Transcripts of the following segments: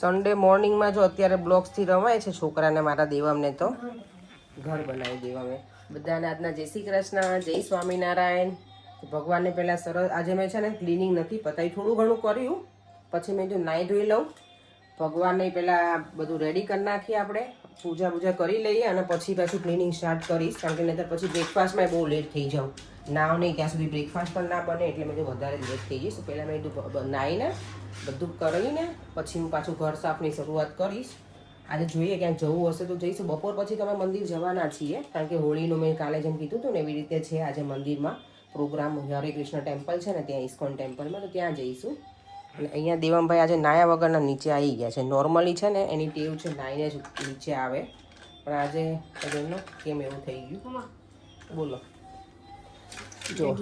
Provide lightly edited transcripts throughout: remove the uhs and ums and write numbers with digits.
Sunday મોર્નિંગમાં જો અત્યારે બ્લોક્સથી રમાય છે છોકરાને મારા દેવામને તો ઘર બનાવી દેવા. બધાને આજના જય શ્રી કૃષ્ણ, જય સ્વામિનારાયણ. ભગવાનને પહેલાં સરસ આજે મેં છે ને ક્લિનિંગ નથી પતાવી, થોડું ઘણું કર્યું, પછી મેં જો નાહી ધોઈ લઉં, ભગવાનને પહેલાં બધું રેડી કરી નાખીએ, આપણે પૂજા કરી લઈએ અને પછી પાછું ક્લિનિંગ સ્ટાર્ટ કરીશ, કારણ કે નહીં પછી બ્રેકફાસ્ટમાં બહુ લેટ થઈ જાઉં. નાવ નહીં ત્યાં સુધી બ્રેકફાસ્ટ પણ ના બને, એટલે મેં વધારે લેટ થઈ જઈશ. પહેલાં મેં નાહીને બધું કરીને પછી હું પાછું ઘર સાફની શરૂઆત કરીશ. આજે જોઈએ ક્યાંક જવું હશે તો જઈશું. બપોર પછી તમે મંદિર જવાના છીએ, કારણ કે હોળીનું મેં કાલે જેમ કીધું હતું ને એવી રીતે છે આજે મંદિરમાં પ્રોગ્રામ. હરે કૃષ્ણ ટેમ્પલ છે ને ત્યાં, ઇસ્કોન ટેમ્પલમાં, તો ત્યાં જઈશું. અને અહીંયા દેવમભાઈ આજે નાયા વગરના નીચે આવી ગયા છે. નોર્મલી છે ને એની ટેવ છે નાહીને જ નીચે આવે, પણ આજે એમનો કેમ એવું થઈ ગયું બોલો. જો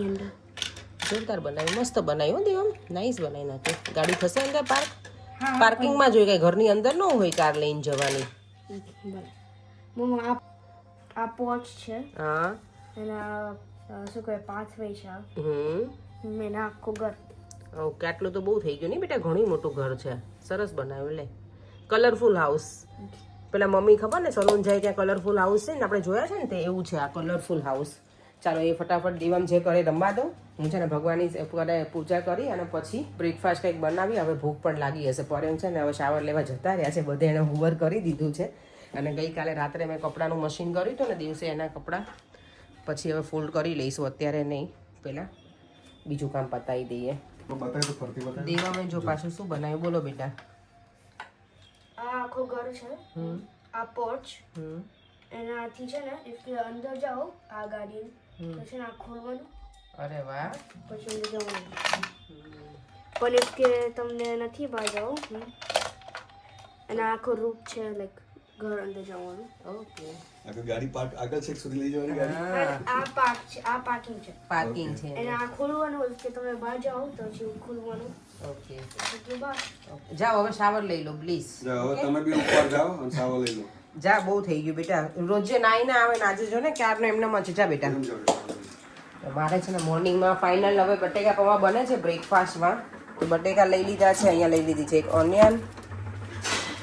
જોરદાર બનાવ્યું, મસ્ત બનાવ્યું દેવમ, નાઈસ બનાવી નાખ્યું. ગાડી થશે અંદર પાર્કિંગમાં જોઈએ, કઈ ઘરની અંદર ન હોય કાર લઈને જવાની. મમ્મા આ પોચ છે, હા એના શું કહે પાથવે છે. મેં આખું ઘર ઓકે, આટલું તો બહુ થઈ ગયું નહીં બેટા, ઘણું મોટું ઘર છે, સરસ બનાવ્યું. લે કલરફુલ હાઉસ. પેલા મમ્મી ખબર ને સલૂન જાય ત્યાં કલરફુલ હાઉસ છે ને, આપણે જોયા છે ને તે એવું છે આ કલરફુલ હાઉસ. ચાલો એ ફટાફટ દીવમ જે કરે રમવા દો. હું છે ને ભગવાનની પૂજા કરી અને પછી બ્રેકફાસ્ટ કંઈક બનાવી. હવે ભૂખ પણ લાગી હશે. પર એમ છે ને હવે શાવર લેવા જતા રહ્યા છે બધે, એને હોવર કરી દીધું છે. અને ગઈકાલે રાત્રે મેં કપડાનું મશીન કર્યું હતું ને દિવસે, એના કપડાં પછી હવે ફોલ્ડ કરી લઈશું, અત્યારે નહીં, પહેલાં બીજું કામ પતાવી દઈએ. દેવામાં જો પાછું શું બનાવ્યું બોલો બેટા. આ આખું ઘર છે, આ પોચ એનાથી છે ને if અંદર જાઓ આ ગાડી પછી આ ખોલવાનું. અરે વાહ. પછી અંદર જવાનું. પણ if કે તમને નથી બહાર જાઓ અને આખો રૂટ છે, લાઈક ઘર અંદર જવાનું. ઓકે, આખી ગાડી પાર્ક આગળ છેક સુધી લઈ જવાની ગાડી. આ પાર્ક છે, આ પાર્કિંગ છે. પાર્કિંગ છે અને આ ખોલવાનું if કે તમે બહાર જાઓ તો પછી ખોલવાનું. ઓકે પછી બહાર જાઓ, હવે શાવર લઈ લો પ્લીઝ. જાઓ હવે તમે બી ઉપર જાઓ અને સાવો લઈ લો. જા, બહુ થઈ ગયું બેટા, રોજે નાઈ ના આવે ને આજે જો ને ક્યારનો એમને મચી. જા બેટા. મારે છે ને મોર્નિંગમાં ફાઇનલ હવે બટેકા પૌવા બને છે બ્રેકફાસ્ટમાં. તો બટેકા લઈ લીધા છે, અહીંયા લઈ લીધી છે એક ઓનિયન.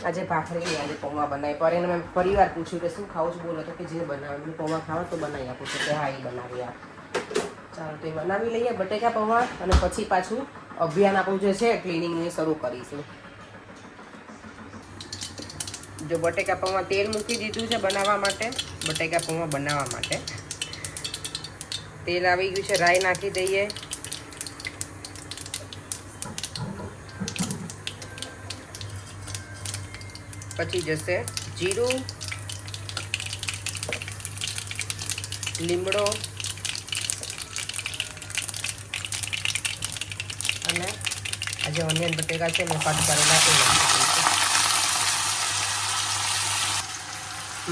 આજે ભાખરી આજે પૌવા બનાવી. પર એને મેં ફરીવાર પૂછ્યું કે શું ખાવું છું, બોલો તો કે જે બનાવે પૌવા ખાવા તો બનાવી આપું છું. કે હા એ બનાવી આપ. ચાલો તો એ બનાવી લઈએ બટેકા પૌવા, અને પછી પાછું અભિયાન આપણું જે છે ક્લિનિંગનું એ શરૂ કરીશું. જો બટેકા પૌવા તેલ મૂકી દીધું છે બનાવવા માટે, બટેકા પૌવા બનાવવા માટે તેલ આવી ગયું છે, રાઈ નાખી દઈએ. પછી જશે જીરું, લીમડો અને આજે ઓનિયન બટેકા છે મેં કટ કરેલા તે નાખી દઈશું.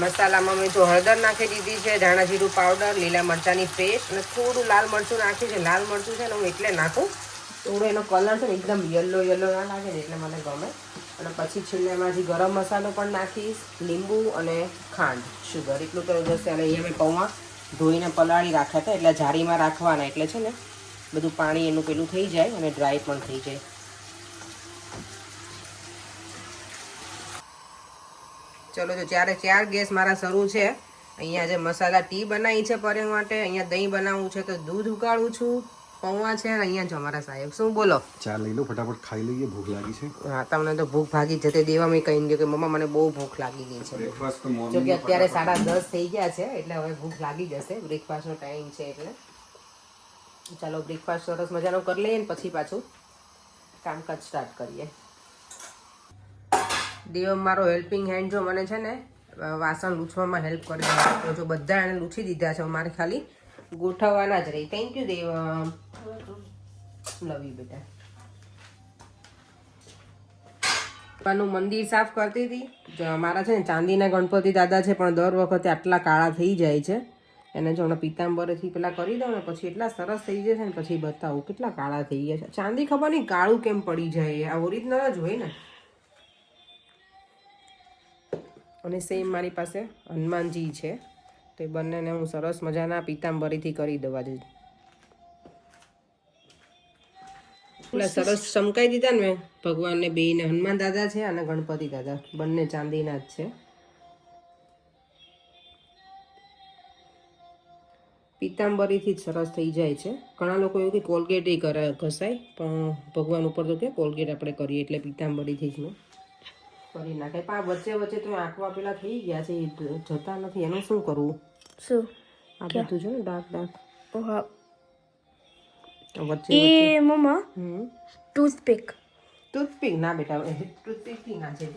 મસાલામાં મેં જો હળદર નાખી દીધી છે, ધાણા જીરું પાવડર, લીલા મરચાંની પેસ્ટ અને થોડું લાલ મરચું નાખ્યું છે. લાલ મરચું છે ને હું એટલે નાખું, થોડો એનો કલર છે ને એકદમ યલો ના લાગે ને એટલે મને ગમે. અને પછી છેલ્લે એમાંથી ગરમ મસાલો પણ નાખીશ, લીંબુ અને ખાંડ, શુગર, એટલું તો જશે. અને અહીંયા મેં પૌવા ધોઈને પલાળી રાખ્યા હતા, એટલે જારીમાં રાખવાના, એટલે છે ને બધું પાણી એનું પેલું થઈ જાય અને ડ્રાય પણ થઈ જાય. ચલો જો 4 ગેસ મારા શરૂ છે. અહીંયા જે મસાલા ટી બનાવી છે પરેંગ માટે, અહીંયા દહીં બનાવવું છે તો દૂધ ઉકાળું છું, પૌવા છે. અહીંયા જો મારા સાહેબ શું બોલો. ચા લઈ લો ફટાફટ, ખાઈ લઈએ, ભૂખ લાગી છે. હા, તમને તો ભૂખ ભાગી જતી. દેવામાં કહી દઉં કે મમ્મા મને બહુ ભૂખ લાગી ગઈ છે. બ્રેકફાસ્ટ તો જો મોર્નિંગ કે અત્યારે 10:30 થઈ ગયા છે, એટલે હવે ભૂખ લાગી જશે, બ્રેકફાસ્ટનો ટાઈમ છે એટલે. ચાલો બ્રેકફાસ્ટ સરસ મજાનો કરી લઈએ ને પછી પાછું કામકાજ સ્ટાર્ટ કરીએ. દેવમ મારો હેલ્પિંગ હેન્ડ જો મને છે ને વાસણ લૂછવામાં હેલ્પ કરી દે. તો જો બધા એને લૂછી દીધા છે, મારે ખાલી ગોઠવવાના જ રહી. Thank you Devam, love you બેટા. મંદિર સાફ કરતી હતી. મારા છે ને ચાંદીના ગણપતિ દાદા છે, પણ દર વખતે આટલા કાળા થઈ જાય છે. એને જો હમણાં પિત્તાંબરથી પેલા કરી દઉં ને પછી એટલા સરસ થઈ જશે ને, પછી બતાવું કેટલા કાળા થઈ ગયા છે. ચાંદી ખબર નહીં કાળું કેમ પડી જાય, આ ઓરિજિનલ જ હોય ને. અને સેમ મારી પાસે હનુમાનજી છે, તો એ બંનેને હું સરસ મજાના પિત્તાંબરીથી કરી દઉં આજે. પેલા સરસ ચમકાઈ દીધા ને મેં ભગવાનને બેયને. હનુમાન દાદા છે અને ગણપતિ દાદા બંને ચાંદીના જ છે. પીતાંબરીથી જ સરસ થઈ જાય છે. ઘણા લોકો એવું કે કોલગેટ કરે ઘસાય, પણ ભગવાન ઉપર તો કે કોલગેટ આપણે કરીએ એટલે પીતાંબરીથી જ મેં કરી નાખે. પણ આ વચ્ચે વચ્ચે તો આંખમાં પેલા થઈ ગયા છે એ જતા નથી, એનું શું કરવું? શું આ બધું છે ને ડાર્ક ડાર્ક ઓહા વચ્ચે એ મમ્મા હમ ટૂથપીક. ટૂથપીક ના બેટા, ટૂથપીક ના છે.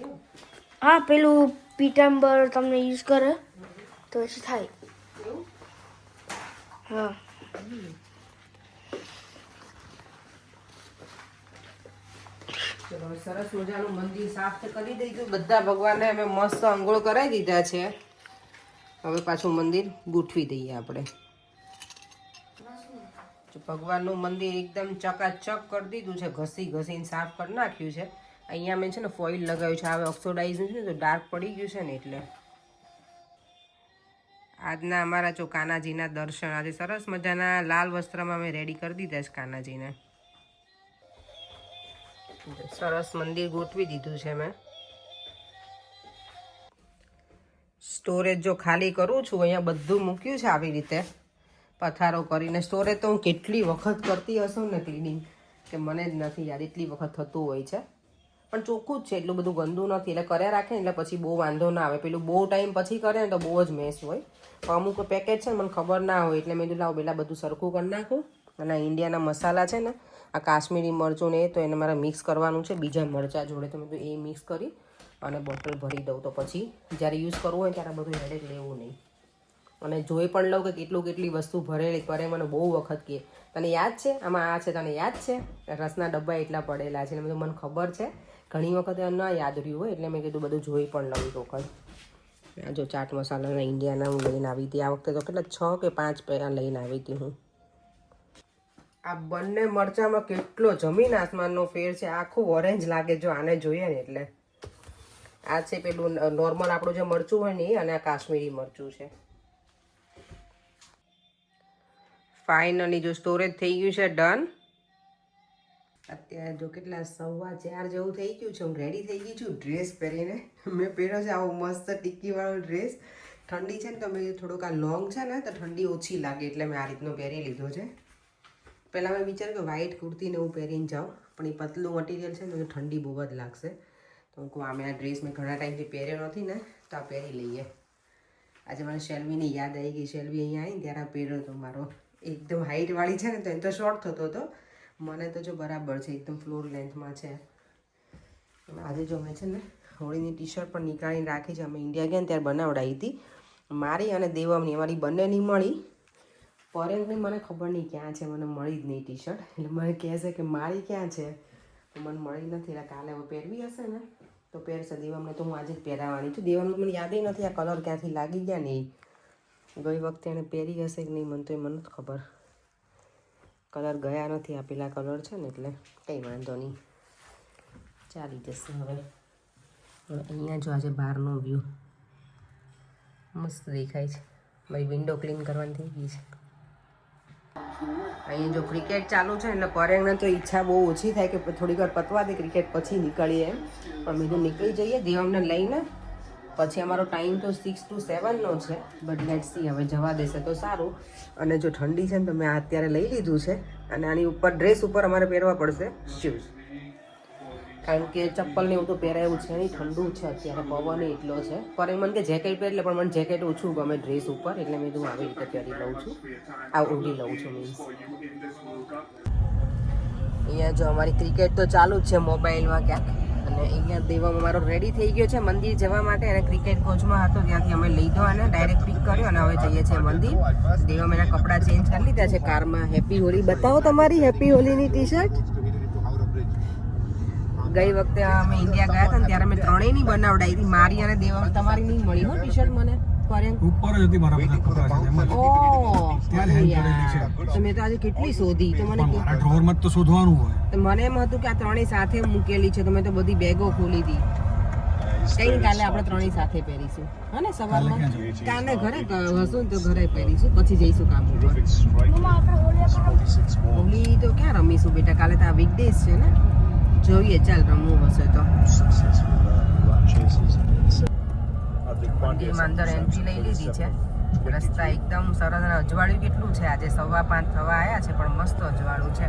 હા પેલું પીતાંબર તમને યુઝ કરે તો પછી થાય. હા ચલો સરસ મજાનું મંદિર સાફ કરી દીધું. બધા ભગવાનને અમે મસ્ત અંગોળ કરાવી દીધા છે. હવે પાછું મંદિર ગોઠવી દઈએ આપણે. ભગવાનનું મંદિર એકદમ ચકાચક કરી દીધું છે. ઘસી ઘસીને સાફ કરી નાખ્યું છે. અહીંયા મેં છે ને ફોઇલ લગાવ્યું છે. હવે ઓક્સિડાઇઝ છે તો ડાર્ક પડી ગયું છે ને એટલે. આજના અમારા જો કાનાજીના દર્શન આજે સરસ મજાના લાલ વસ્ત્રમાં મેં રેડી કરી દીધા છે કાનાજીને. સરસ મંદિર ગોઠવી દીધું છે મેં. સ્ટોરેજ જો ખાલી કરું છું, અહીંયા બધું મૂક્યું છે આવી રીતે પથારો કરીને. સ્ટોરેજ તો હું કેટલી વખત કરતી હશું ને ક્લિનિંગ કે મને જ નથી યાદ. એટલી વખત થતું હોય છે, પણ ચોખ્ખું જ છે, એટલું બધું ગંદુ નથી. એટલે કર્યા રાખે ને એટલે પછી બહુ વાંધો ના આવે. પેલું બહુ ટાઈમ પછી કરે ને તો બહુ જ મેસ હોય. અમુક પેકેજ છે ને મને ખબર ના હોય એટલે મેં કીધું લાવ પેલા બધું સરખું કરી નાખું. અને ઇન્ડિયાના મસાલા છે ને આ કાશ્મીરી મરચું ને એ તો એને મારે મિક્સ કરવાનું છે બીજા મરચાં જોડે. તો મેં કીધું એ મિક્સ કરી અને બોટલ ભરી દઉં તો પછી જ્યારે યુઝ કરવું હોય ત્યારે બધું હેડેક લેવું નહીં. અને જોઈ પણ લઉં કે કેટલી વસ્તુ ભરેલી કરે. મને બહુ વખત કહે તને યાદ છે આમાં આ છે, તને યાદ છે? રસના ડબ્બા એટલા પડેલા છે. એટલે મને ખબર છે ઘણી વખત ના યાદ રહ્યું હોય એટલે મેં કીધું બધું જોઈ પણ લઉં એક વખત. આ જો ચાટ મસાલાના ઇન્ડિયાના હું લઈને આવી હતી. આ વખતે તો કેટલા 6 કે 5 પેલા લઈને આવી હતી હું. આ બંને મરચામાં કેટલો જમીન આસમાનનો ફેર છે. આખું ઓરેન્જ લાગે જો આને જોઈએ ને એટલે. આ છે પેલું નોર્મલ આપણું જે મરચું હોય ને એ, અને આ કાશ્મીરી મરચું છે. ફાઇનલી જો સ્ટોરેજ થઈ ગયું છે ડન. અત્યારે જો કેટલા 4:15 જેવું થઈ ગયું છે. હું રેડી થઈ ગઈ છું ડ્રેસ પહેરીને. મેં પહેર્યો છે આવો મસ્ત ટિક્કીવાળો ડ્રેસ. ઠંડી છે ને તો મેં થોડુંક આ લોંગ છે ને તો ઠંડી ઓછી લાગે એટલે મેં આ રીતનો પહેરી લીધો છે. પહેલાં મેં વિચાર્યું કે વ્હાઇટ કુર્તીને હું પહેરીને જાઉં, પણ એ પતલું મટીરિયલ છે ને તો ઠંડી બહુ જ લાગશે. તો હું કહું આ ડ્રેસ મેં ઘણા ટાઈમથી પહેર્યો નથી ને તો આ પહેરી લઈએ. આજે મને શેલ્વીની યાદ આવી ગઈ. શેલ્વી અહીંયા આવીને ત્યારે આ પહેર્યો હતો મારો. એકદમ હાઇટવાળી છે ને તો એમ તો શોર્ટ થતો હતો. મને તો જો બરાબર છે, એકદમ ફ્લોર લેન્થમાં છે. આજે જો મેં છે ને હોળીની ટી શર્ટ પણ નીકાળીને રાખી છે. અમે ઇન્ડિયા ગયા ને ત્યારે બનાવડાવી હતી. મારી અને દેવમની અમારી બંનેની મળી. પરેશની મને ખબર નહીં ક્યાં છે, મને મળી જ નહીં ટી શર્ટ. એટલે મને કહે છે કે મારી ક્યાં છે, તો મને મળી નથી. એટલે કાલે હવે પહેરવી હશે ને તો પહેરશે. દેવમને તો હું આજે જ પહેરાવાની છું. દેવમને મને યાદ નથી આ કલર ક્યાંથી લાગી ગયા નહીં. ગઈ વખતે એને પહેરી હશે કે નહીં મને તો એ મને જ ખબર. કલર ગયા નથી. આ પેલા કલર છે ને એટલે કંઈ વાંધો નહીં, ચાલી જશે. હવે અહીંયા જો આજે બહારનો વ્યૂ મસ્ત દેખાય છે. મારી વિન્ડો ક્લીન કરવાની થઈ ગઈ છે. અહીંયા જો ક્રિકેટ ચાલુ છે એટલે પરેણને તો ઈચ્છા બહુ ઓછી થાય કે થોડીક વાર પતવા દે ક્રિકેટ પછી નીકળીએ એમ. પણ બીજું નીકળી જઈએ દેવમને લઈને. પછી અમારો ટાઈમ તો 6 to 7નો છે. બટ લેટ્સ સી હવે જવા દેશે તો સારું. અને જો ઠંડી છે ને તો મેં અત્યારે લઈ લીધું છે. અને આની ઉપર ડ્રેસ ઉપર અમારે પહેરવા પડશે શૂઝ, કારણ કે ચપ્પલ ને એવું તો પહેરાયું છે નહીં. ઠંડુ છે અત્યારે, પવન એટલો છે. પર મને કે જેકેટ પહેરી લે, પણ મને જેકેટ ઓછું ગમે ડ્રેસ ઉપર એટલે મેં તું આવી રીતે પહેરી લઉં છું. આ ઓઢી લઉં છું મીન્સ. અહીંયા જો અમારી ક્રિકેટ તો ચાલુ જ છે મોબાઈલમાં ક્યાંક. અને અહીંયા દેવમ અમારો રેડી થઈ ગયો છે મંદિર જવા માટે. અને ક્રિકેટ કોચમાં હતો ત્યાંથી અમે લીધો અને ડાયરેક્ટ પિક કર્યો અને હવે જઈએ છીએ મંદિર. દેવમ એના કપડાં ચેન્જ કરી લીધા છે કારમાં. હેપી હોલી બતાવો તમારી હેપી હોલીની ટી શર્ટ. ગઈ વખતે અમે ઇન્ડિયા ગયા હતા ને ત્યારે મેં ત્રણેયની બનાવડાવી હતી. મારી અને દેવમ. તમારી નહીં મળી હો ટી શર્ટ મને. ઉપર જ હતી મારા બધા કપડા છે એમાં. ઓહ ત્યાં હેંગ કરેલી છે. તો મેં તો આજે કેટલી શોધી. તો મને મારા ડ્રોવરમાં જ તો શોધવાનું હોય. તો મને એમ હતું કે આ ત્રણેય સાથે મૂકેલી છે તો મેં તો બધી બેગો ખોલી હતી. કઈ કાલે આપણે ત્રણેય સાથે પહેરીશું હા ને સવારમાં કાલે ક્યાં કાલે ઘરે હશું ને તો ઘરે પહેરીશું પછી જઈશું કામ ઉપર મમ્મા આપણે હોળી હોલી તો ક્યાં રમીશું બેટા કાલે તો આ વીકડેઝ છે ને જોઈએ ચાલ રમવું હશે તો મંદિરમાં અંદર એન્ટ્રી લઈ લીધી છે રસ્તા એકદમ સરસ અને અજવાળું કેટલું છે આજે 5:15 થવા આવ્યા છે પણ મસ્ત અજવાળું છે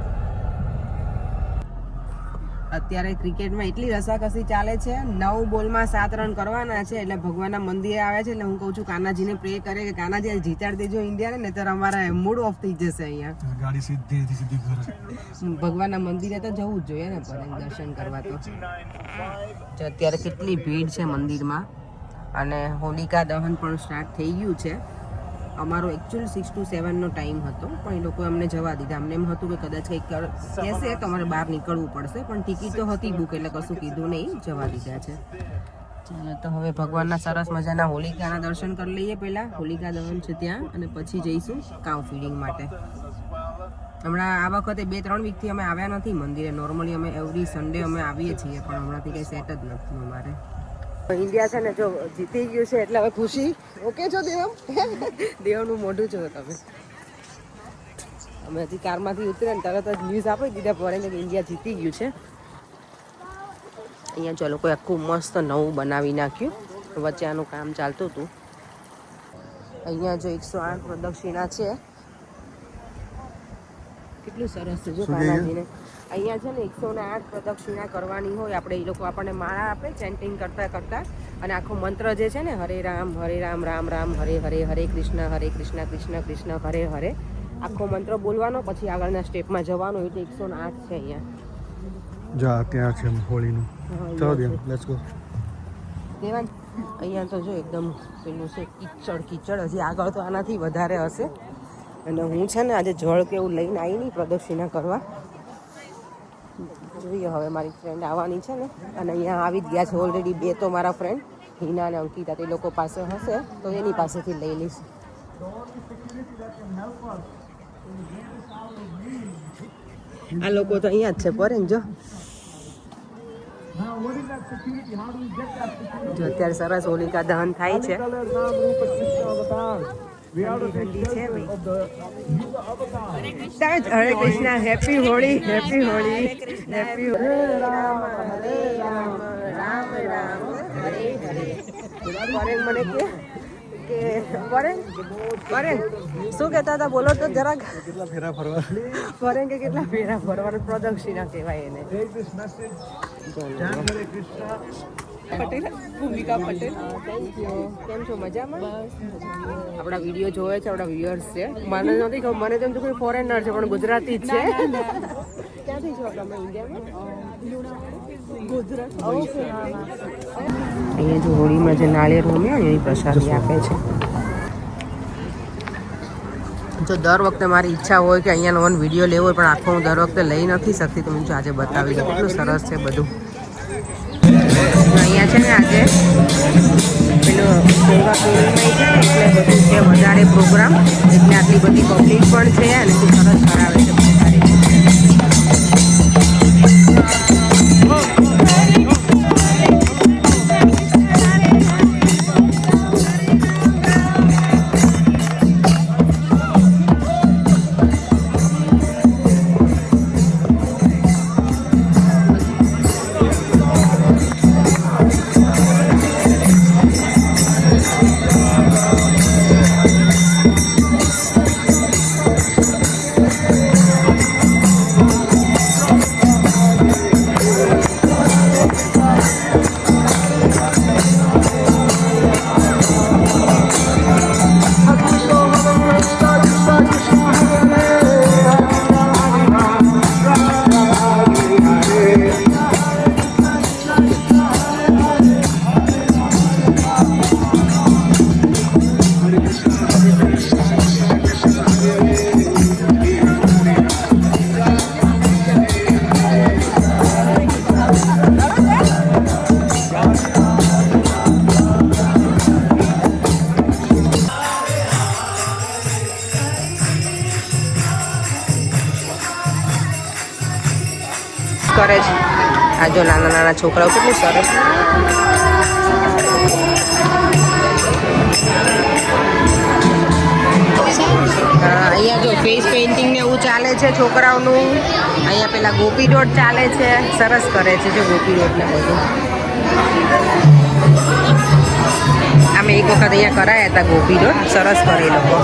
અત્યારે ક્રિકેટમાં એટલી રસાકસી ચાલે છે 9 બોલમાં 7 રન કરવાના છે એટલે ભગવાનના મંદિરે આવ્યા છે એટલે હું કહું છું કાનાજીને પ્રે કરે કે કાનાજી જીતાડી દેજો ઇન્ડિયાને ને તો અમારા મૂડ ઓફ થઈ જશે અહીંયા ગાડી સીધી ઘરે ભગવાનના મંદિરે તો જવું જ જોઈએ ને પણ દર્શન કરવા તો જો અત્યારે કેટલી ભીડ છે મંદિરમાં અને હોલિકા દહન પણ સ્ટાર્ટ થઈ ગયું છે અમારો એકચ્યુઅલ 6 to 7 નો ટાઈમ હતો પણ એ લોકો અમને જવા દીધા અમને એમ હતું કે કદાચ કંઈક કહેશે તો અમારે બહાર નીકળવું પડશે પણ ટિકિટ તો હતી બુક એટલે કશું કીધું નહીં જવા દીધા છે ચાલો તો હવે ભગવાનના સરસ મજાના હોલિકાના દર્શન કરી લઈએ પહેલાં હોલિકા દહન છે ત્યાં અને પછી જઈશું કાઉ ફીડિંગ માટે હમણાં આ વખતે 2-3 વીકથી અમે આવ્યા નથી મંદિરે નોર્મલી અમે એવરી સન્ડે અમે આવીએ છીએ પણ હમણાંથી કંઈ સેટ જ નથી અમારે ઇન્ડિયા છે ને જો જીતી ગયું છે એટલે હવે ખુશી ઓકે છો દેવમ દેવનું મોઢું છો તમે અમે હજી કારમાંથી ઉતરે ને તરત જ ન્યૂઝ આપી દીધા પડે કે ઇન્ડિયા જીતી ગયું છે અહીંયા જો લોકોએ આખું મસ્ત નવું બનાવી નાખ્યું વચ્ચે આનું કામ ચાલતું હતું અહીંયા જો 108 પ્રદક્ષિણા છે કેટલું સરસ છે જો કાનાજીને અહીંયા છે ને 108 પ્રદક્ષિણા કરવાની હોય આપણે એ લોકો આપણને માળા આપે ચેન્ટિંગ કરતા કરતા અને આખો મંત્ર જે છે ને હરે રામ રામ રામ હરે હરે હરે કૃષ્ણ કૃષ્ણ કૃષ્ણ હરે હરે આખો મંત્ર બોલવાનો પછી આગળના સ્ટેપમાં જવાનું એટલે 108 છે અહીંયા જા ત્યાં છે હોળીનું ચાલો દેવ લેટ્સ ગો દેવાન અહીંયા તો જો એકદમ પેલું છે કીચડ હજી આગળ તો આનાથી વધારે હશે અને હું છે ને આજે જળ કે એવું લઈને આવી નહીં પ્રદક્ષિણા કરવા જોઈએ હવે મારી ફ્રેન્ડ આવવાની છે ને અને અહીંયા આવી જ ગયા છે ઓલરેડી 2 તો મારા ફ્રેન્ડ હિના અને અંકિતા તે લોકો પાસે હશે તો એની પાસેથી લઈ લઈશ આ લોકો તો અહીંયા જ છે પર જો અત્યારે સરસ હોલિકા દહન થાય છે ઠંડી છે ભાઈ હરે Krishna happy Holi happy Holi happy Ram Ram Ram હરે હરે ફોરેન મને કે ફોરેન શું કહેતા હતા બોલો તો જરાક કેટલા ફેરા ફરવા ફોરેન કે કેટલા ફેરા ફરવાનું પ્રદક્ષિણા કહેવાય એને પટેલ ભૂમિકા પટેલ થેન્ક યુ કેમ છો મજામાં આપણા વિડીયો જોવે છે આપણા વ્યુઅર્સ છે મને નથી ખબર મને તેમ તો કોઈ ફોરેનર છે પણ ગુજરાતી જ છે ક્યાંથી છો તમે ઇન્ડિયામાં ગુજરાત અહીંયા જો હોળીમાં જે નાળિયેર હોમ્યા ને એની પ્રસાદી આપે છે જો દર વખતે મારી ઈચ્છા હોય કે અહીંયાનો વન વિડીયો લેવો હોય પણ આખો હું દર વખતે લઈ નથી શકતી તો હું આજે બતાવી દઉં કેટલું સરસ છે બધું અહીંયા છે ને આજે પેલું ગંગા પૂર્ણિમા છે એટલે બધું છે વધારે પ્રોગ્રામ એટલે આટલી બધી પબ્લિક પણ છે અને ખૂબ સરસ કરાવે છે વધારે કરે છે આ જો નાના નાના છોકરાઓ કેટલું સરસ અહીંયા જો ફેસ પેઇન્ટિંગ ને એવું ચાલે છે છોકરાઓનું. અહીંયા પેલા ગોપી ડોટ ચાલે છે, સરસ કરે છે જો ગોપી ડોટ ને બધું. અમે એક વખત અહીંયા કરાયા હતા ગોપી ડોટ, સરસ કરે લોકો.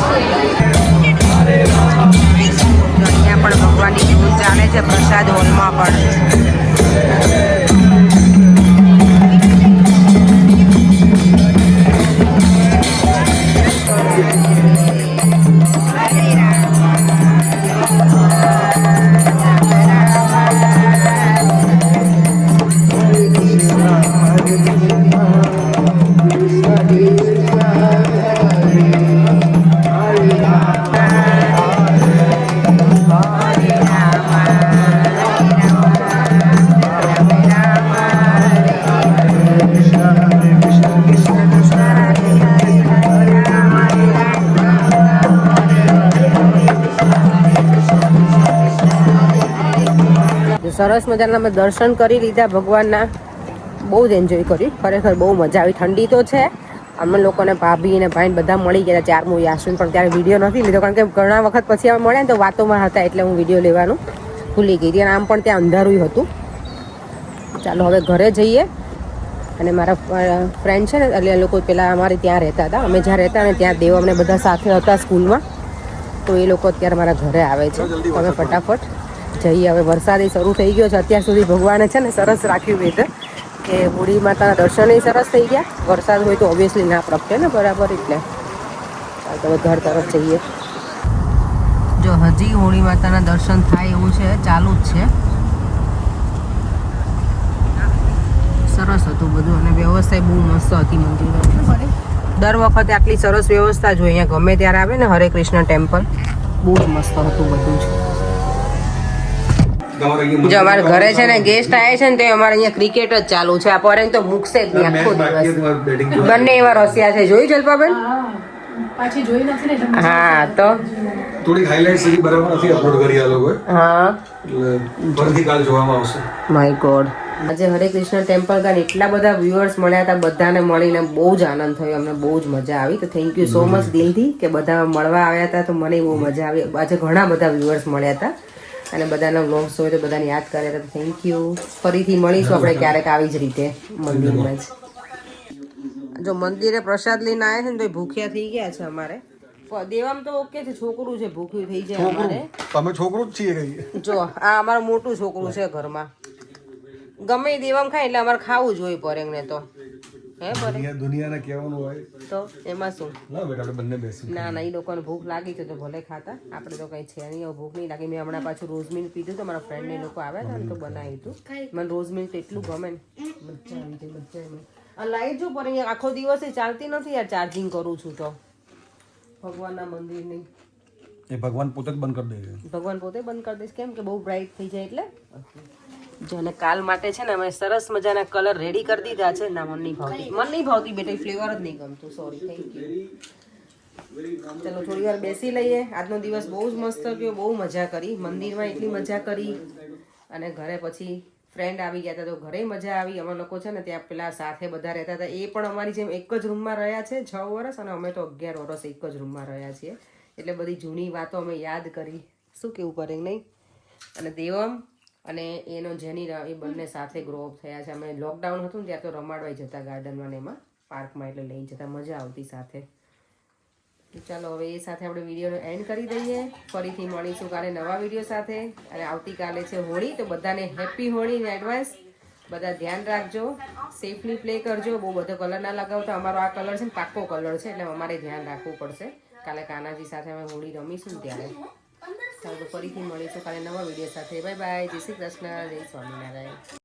અહીંયા પણ ભગવાનની ધૂન ચાલે છે પ્રસાદ હોલમાં પણ. સરસ મજાના અમે દર્શન કરી લીધા ભગવાનના. બહુ જ એન્જોય કર્યું, ખરેખર બહુ મજા આવી. ઠંડી તો છે, અમે લોકોને ભાભી અને ભાઈ બધા મળી ગયા. 4મું યાસુન પણ ત્યારે વિડીયો નથી લીધો, કારણ કે ઘણા વખત પછી અમે મળ્યા ને તો વાતોમાં હતા, એટલે હું વિડીયો લેવાનું ભૂલી ગઈ હતી. અને આમ પણ ત્યાં અંધારું હતું. ચાલો હવે ઘરે જઈએ. અને મારા ફ્રેન્ડ છે ને, એટલે એ લોકો પેલા અમારે ત્યાં રહેતા હતા. અમે જ્યાં રહેતા ને ત્યાં દેવ અમને બધા સાથે હતા સ્કૂલમાં, તો એ લોકો અત્યારે મારા ઘરે આવે છે. તો અમે ફટાફટ જઈએ. હવે વરસાદ શરૂ થઈ ગયો છે. અત્યાર સુધી ભગવાને છે ને સરસ રાખ્યું વેધર, કે હોળી માતાના દર્શન સરસ થઈ ગયા. વરસાદ હોય તો ઓબ્વિયસલી ના પ્રગટે ને બરાબર, એટલે હવે ઘર તરફ જઈએ. જો હજી હોળી માતાના દર્શન થાય એવું છે, ચાલુ જ છે. સરસ હતું બધું અને વ્યવસ્થા બહુ મસ્ત હતી મંદિરમાં. દર વખતે આટલી સરસ વ્યવસ્થા જોઈએ અહીંયા ગમે ત્યારે આવે ને હરે કૃષ્ણ ટેમ્પલ. બહુ જ મસ્ત હતું બધું જ. જો અમારે ઘરે છે ને ગેસ્ટ આવે છે ને, તો અમારે અહીંયા ક્રિકેટ જ ચાલુ છે. આ પરે તો મૂકશે જ નહીં આખો દિવસ. બંને એવા રસિયા છે. જોયું જલ્પાબેન? પાછી જોઈ નથી ને. હા તો થોડી હાઇલાઇટ્સ હજી બરાબર નથી અપલોડ કરી આ લોકોએ, હા એટલે ફરીથી કાલ જોવામાં આવશે. My God. આજે હરે કૃષ્ણ ટેમ્પલ ગાન એટલા બધા વ્યુઅર્સ મળ્યા હતા. બધાને મળીને બહુ જ આનંદ થયો. અમને બહુ જ મજા આવી. તો થેન્ક યુ સો મચ દિલથી કે બધા મળવા આવ્યા હતા. તો મને બહુ મજા આવી. આજે ઘણા બધા વ્યુઅર્સ મળ્યા હતા અને બધાના વ્લોગ્સ હોય તો બધાને યાદ કર્યા હતા. Thank you. ફરીથી મળીશું આપણે ક્યારેક આવી જ રીતે મંદિરમાં જ. જો મંદિરે પ્રસાદ લઈને આવ્યા છે ને તો ભૂખ્યા થઈ ગયા છે અમારે. દેવામાં તો ઓકે છે, છોકરું છે ભૂખ્યું થઈ જાય અમારે. તમે છોકરું જ છીએ કઈ. જો આ અમારું મોટું છોકરું છે ઘરમાં. ગમે એ દેવામાં ખાય એટલે અમારે ખાવું જોઈએ પરેંગને તો. હે પરેંગ દુનિયાને કહેવાનું હોય તો એમાં શું. ના બેટા આપણે બંને બેસી. ના ના, એ લોકોને ભૂખ લાગી છે તો ભલે ખાતા. આપણે તો કંઈ છે નહીં, ભૂખ નહીં લાગી. મેં હમણાં પાછું રોઝ મિલ્ક પીધું તો મારા ફ્રેન્ડને એ લોકો આવ્યા હતા ને તો બનાવ્યું હતું. મને રોઝ મિલ્ક તો એટલું ગમે ને. મજા આવી જાય, મજા આવી. આ લાઈટ જો પર આખો દિવસ ચાલતી નથી યાર. ચાર્જિંગ કરું છું તો ભગવાનના મંદિરની. એ ભગવાન પોતે જ બંધ કરી દે. ભગવાન પોતે બંધ કરી દઈશ, કેમ કે બહુ બ્રાઇટ થઈ જાય એટલે. જો અને કાલ માટે છે ને અમે સરસ મજાના કલર રેડી કરી દીધા છે. ના મન નહીં ભાવતી બેટા, ફ્લેવર જ નહીં ગમતું. Sorry, thank you. ચલો થોડી વાર બેસી લઈએ. આજનો દિવસ બહુ જ મસ્ત ગયો, બહુ મજા કરી. મંદિરમાં એટલી મજા કરી અને ઘરે પછી ફ્રેન્ડ આવી ગયા હતા તો ઘરે મજા આવી. અમે લોકો છે ને ત્યાં પેલા સાથે બધા રહેતા હતા, એ પણ અમારી જેમ એક જ રૂમમાં રહ્યા છે 6 વર્ષ, અને અમે તો 11 વર્ષ એક જ રૂમમાં રહ્યા છીએ. એટલે બધી જૂની વાતો અમે યાદ કરી. શું કેવું પડે નહીં. અને દેવમ અને એનો જેની એ બંને સાથે ગ્રો અપ થયા છે. અમે લોકડાઉન હતું ને ત્યાં તો રમાડવા જતા ગાર્ડનમાં ને એમાં પાર્કમાં, એટલે લઈને જતા, મજા આવતી સાથે. ચાલો હવે એ સાથે આપણે વિડીયોનો એન્ડ કરી દઈએ. ફરીથી મળીશું કાલે નવા વિડીયો સાથે. અને આવતીકાલે છે હોળી, તો બધાને હેપી હોળી ઇન એડવાન્સ. બધા ધ્યાન રાખજો, સેફલી પ્લે કરજો, બહુ બધો કલર ના લગાવતા. અમારો આ કલર છે ને પાક્કો કલર છે, એટલે અમારે ધ્યાન રાખવું પડશે. કાલે કાનાજી સાથે અમે હોળી રમીશું ત્યારે. ચાલો તો ફરીથી મળીશું કાલે નવા વિડીયો સાથે. Bye bye. જય શ્રી કૃષ્ણ, જય સ્વામિનારાયણ.